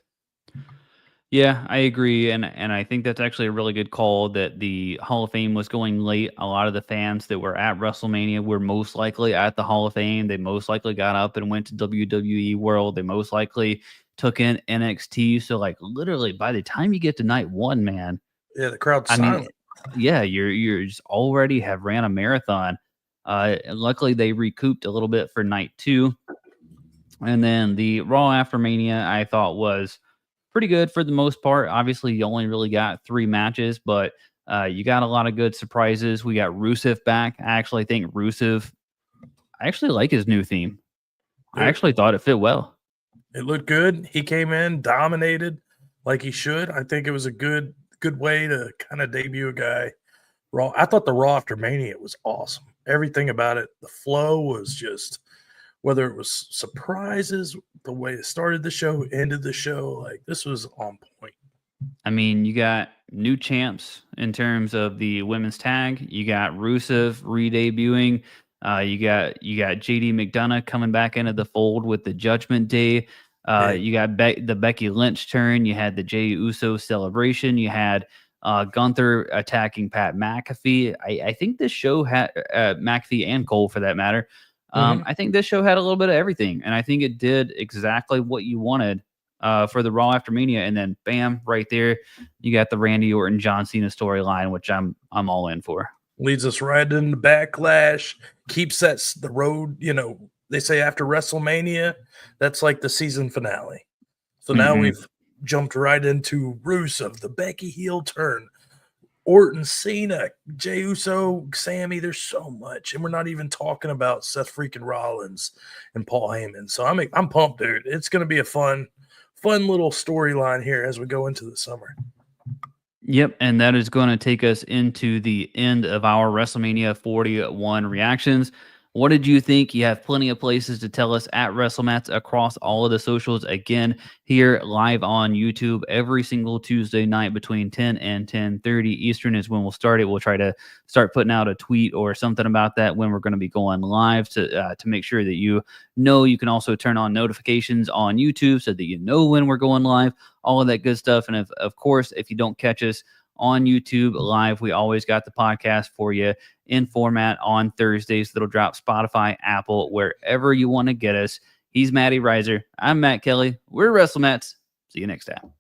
Yeah, I agree, and I think that's actually a really good call that the Hall of Fame was going late. A lot of the fans that were at WrestleMania were most likely at the Hall of Fame. They most likely got up and went to WWE World. They most likely took in NXT. So, like, literally, by the time you get to night one, man, Yeah, the crowd's I mean, silent. yeah, you're just already have ran a marathon. And luckily, they recouped a little bit for night two, and then the Raw after Mania, I thought was pretty good for the most part. Obviously, you only really got 3 matches, but, you got a lot of good surprises. We got Rusev back. I actually like his new theme. I Dude, actually thought it fit well. it looked good. He came in, dominated like he should. I think it was a good way to kind of debut a guy. Raw. I thought the Raw after Mania was awesome. Everything about it, the flow was just whether it was surprises, the way it started the show, ended the show, like this was on point. I mean, you got new champs in terms of the women's tag. You got Rusev re-debuting. You got JD McDonough coming back into the fold with the Judgment Day. Big. You got the Becky Lynch turn. You had the Jey Uso celebration. You had Gunther attacking Pat McAfee. I think this show had McAfee and Cole for that matter. Mhm. I think this show had a little bit of everything, and I think it did exactly what you wanted for the Raw after Mania, and then bam, right there, you got the Randy Orton John Cena storyline, which I'm all in for. Leads us right into backlash, keeps the road, they say after WrestleMania, that's like the season finale. So now Hmm. we've jumped right into Rusev, the Becky heel turn, Orton, Cena, Jey Uso, Sammy. There's so much, and we're not even talking about Seth freaking Rollins and Paul Heyman. So I'm pumped, dude. It's gonna be a fun little storyline here as we go into the summer. Yep, and that is going to take us into the end of our WrestleMania 41 reactions. What did you think? You have plenty of places to tell us at WrestleMats across all of the socials. Again, here live on YouTube every single Tuesday night between 10 and 10:30 Eastern is when we'll start it. We'll try to start putting out a tweet or something about that when we're going to be going live to make sure that you know. You can also turn on notifications on YouTube so that you know when we're going live, all of that good stuff. And of course, if you don't catch us on YouTube live, we always got the podcast for you in format on Thursdays that'll drop Spotify, Apple, wherever you want to get us. He's Matty Riser. I'm Matt Kelly. We're WrestleMats. See you next time.